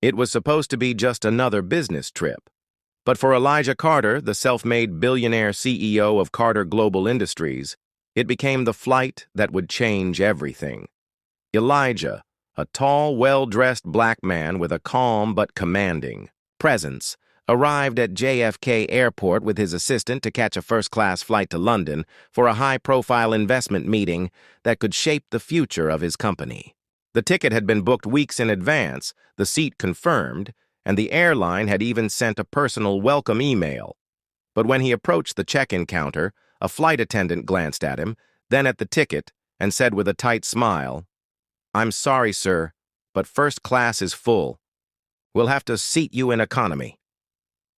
It was supposed to be just another business trip. But for Elijah Carter, the self-made billionaire CEO of Carter Global Industries, it became the flight that would change everything. Elijah, a tall, well-dressed black man with a calm but commanding presence, arrived at JFK Airport with his assistant to catch a first-class flight to London for a high-profile investment meeting that could shape the future of his company. The ticket had been booked weeks in advance, the seat confirmed, and the airline had even sent a personal welcome email. But when he approached the check-in counter, a flight attendant glanced at him, then at the ticket, and said with a tight smile, "I'm sorry, sir, but first class is full. We'll have to seat you in economy."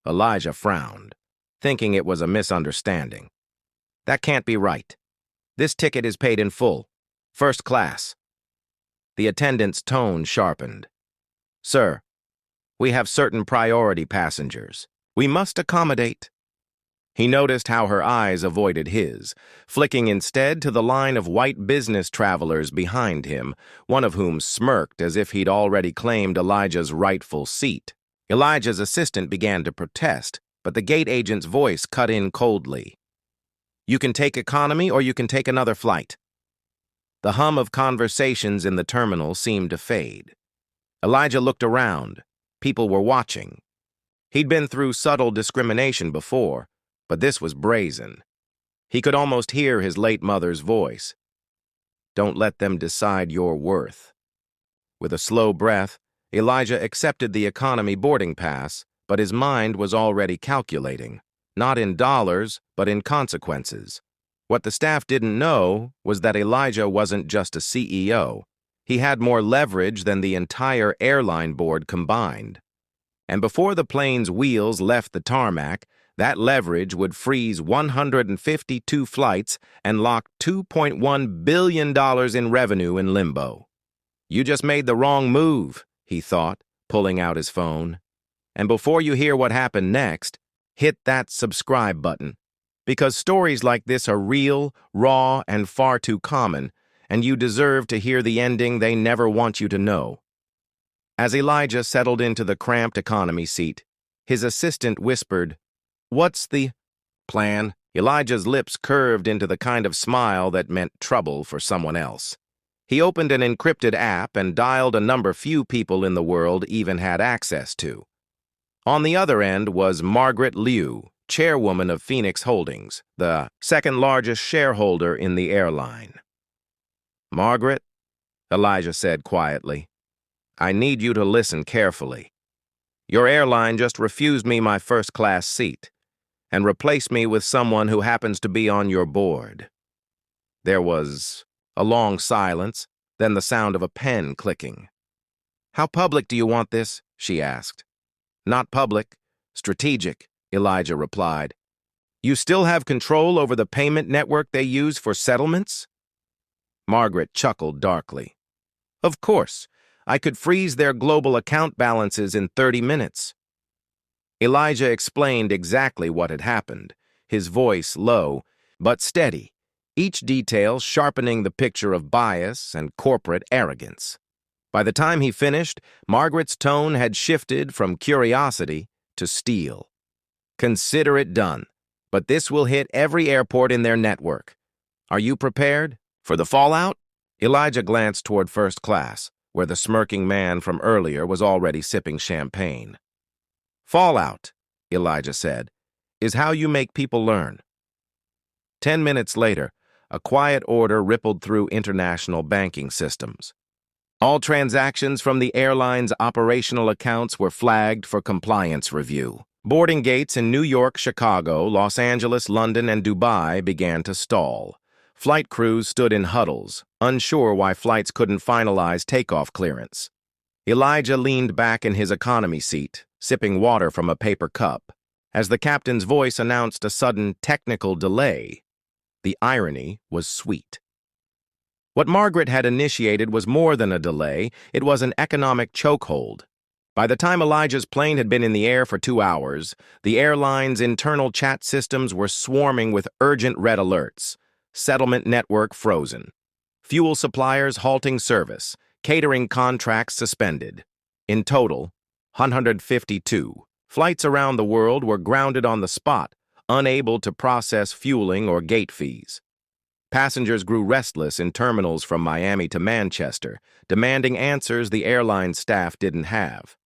Elijah frowned, thinking it was a misunderstanding. "That can't be right. This ticket is paid in full. First class." The attendant's tone sharpened. "Sir, we have certain priority passengers. We must accommodate." He noticed how her eyes avoided his, flicking instead to the line of white business travelers behind him, one of whom smirked as if he'd already claimed Elijah's rightful seat. Elijah's assistant began to protest, but the gate agent's voice cut in coldly. "You can take economy or you can take another flight." The hum of conversations in the terminal seemed to fade. Elijah looked around. People were watching. He'd been through subtle discrimination before, but this was brazen. He could almost hear his late mother's voice. "Don't let them decide your worth." With a slow breath, Elijah accepted the economy boarding pass, but his mind was already calculating, not in dollars, but in consequences. What the staff didn't know was that Elijah wasn't just a CEO. He had more leverage than the entire airline board combined. And before the plane's wheels left the tarmac, that leverage would freeze 152 flights and lock $2.1 billion in revenue in limbo. "You just made the wrong move," he thought, pulling out his phone. "And before you hear what happened next, hit that subscribe button. Because stories like this are real, raw, and far too common, and you deserve to hear the ending they never want you to know." As Elijah settled into the cramped economy seat, his assistant whispered, "What's the plan?" Elijah's lips curved into the kind of smile that meant trouble for someone else. He opened an encrypted app and dialed a number few people in the world even had access to. On the other end was Margaret Liu, chairwoman of Phoenix Holdings, the second-largest shareholder in the airline. "Margaret," Elijah said quietly, "I need you to listen carefully. Your airline just refused me my first-class seat and replaced me with someone who happens to be on your board." There was a long silence, then the sound of a pen clicking. "How public do you want this?" she asked. "Not public, strategic," Elijah replied. "You still have control over the payment network they use for settlements?" Margaret chuckled darkly. "Of course, I could freeze their global account balances in 30 minutes. Elijah explained exactly what had happened, his voice low but steady, each detail sharpening the picture of bias and corporate arrogance. By the time he finished, Margaret's tone had shifted from curiosity to steel. "Consider it done, but this will hit every airport in their network. Are you prepared for the fallout?" Elijah glanced toward first class, where the smirking man from earlier was already sipping champagne. "Fallout," Elijah said, "is how you make people learn." 10 minutes later, a quiet order rippled through international banking systems. All transactions from the airline's operational accounts were flagged for compliance review. Boarding gates in New York, Chicago, Los Angeles, London, and Dubai began to stall. Flight crews stood in huddles, unsure why flights couldn't finalize takeoff clearance. Elijah leaned back in his economy seat, sipping water from a paper cup, as the captain's voice announced a sudden technical delay. The irony was sweet. What Margaret had initiated was more than a delay, it was an economic chokehold. By the time Elijah's plane had been in the air for 2 hours, the airline's internal chat systems were swarming with urgent red alerts. Settlement network frozen. Fuel suppliers halting service. Catering contracts suspended. In total, 152. Flights around the world were grounded on the spot, unable to process fueling or gate fees. Passengers grew restless in terminals from Miami to Manchester, demanding answers the airline staff didn't have.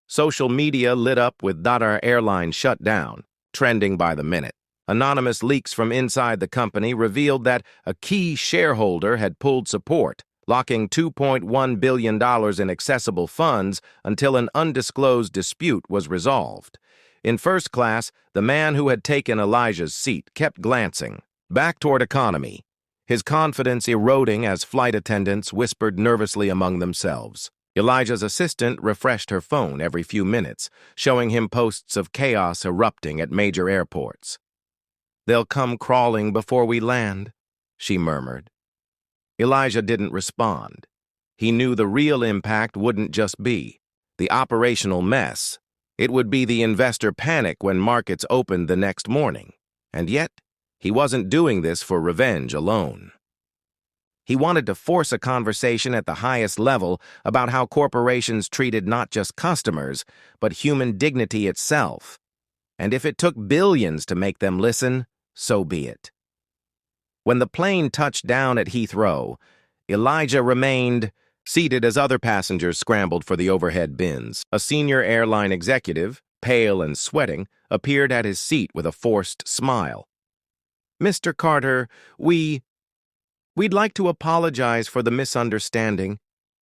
Social media lit up with "Our airline shut down," trending by the minute. Anonymous leaks from inside the company revealed that a key shareholder had pulled support, locking $2.1 billion in accessible funds until an undisclosed dispute was resolved. In first class, the man who had taken Elijah's seat kept glancing back toward economy, his confidence eroding as flight attendants whispered nervously among themselves. Elijah's assistant refreshed her phone every few minutes, showing him posts of chaos erupting at major airports. "They'll come crawling before we land," she murmured. Elijah didn't respond. He knew the real impact wouldn't just be the operational mess. It would be the investor panic when markets opened the next morning. And yet, he wasn't doing this for revenge alone. He wanted to force a conversation at the highest level about how corporations treated not just customers, but human dignity itself. And if it took billions to make them listen, so be it. When the plane touched down at Heathrow, Elijah remained seated as other passengers scrambled for the overhead bins. A senior airline executive, pale and sweating, appeared at his seat with a forced smile. "Mr. Carter, we'd like to apologize for the misunderstanding.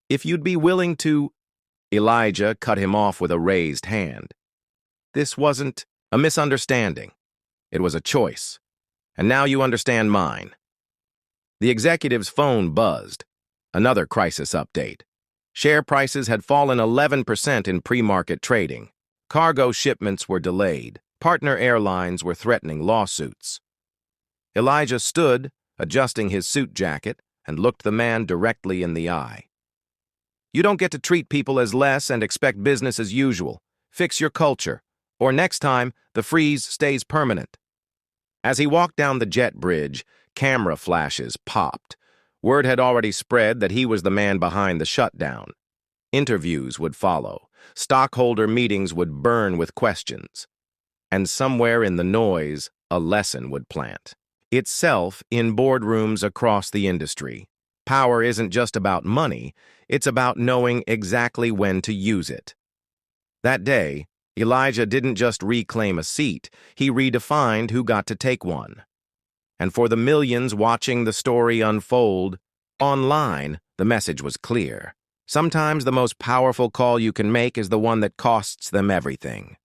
If you'd be willing to—" Elijah cut him off with a raised hand. "This wasn't a misunderstanding. It was a choice. And now you understand mine." The executive's phone buzzed. Another crisis update. Share prices had fallen 11% in pre-market trading. Cargo shipments were delayed. Partner airlines were threatening lawsuits. Elijah stood, adjusting his suit jacket, and looked the man directly in the eye. "You don't get to treat people as less and expect business as usual. Fix your culture, or next time, the freeze stays permanent." As he walked down the jet bridge, camera flashes popped. Word had already spread that he was the man behind the shutdown. Interviews would follow. Stockholder meetings would burn with questions. And somewhere in the noise, a lesson would plant itself in boardrooms across the industry. Power isn't just about money, it's about knowing exactly when to use it. That day, Elijah didn't just reclaim a seat, he redefined who got to take one. And for the millions watching the story unfold, online, the message was clear. Sometimes the most powerful call you can make is the one that costs them everything.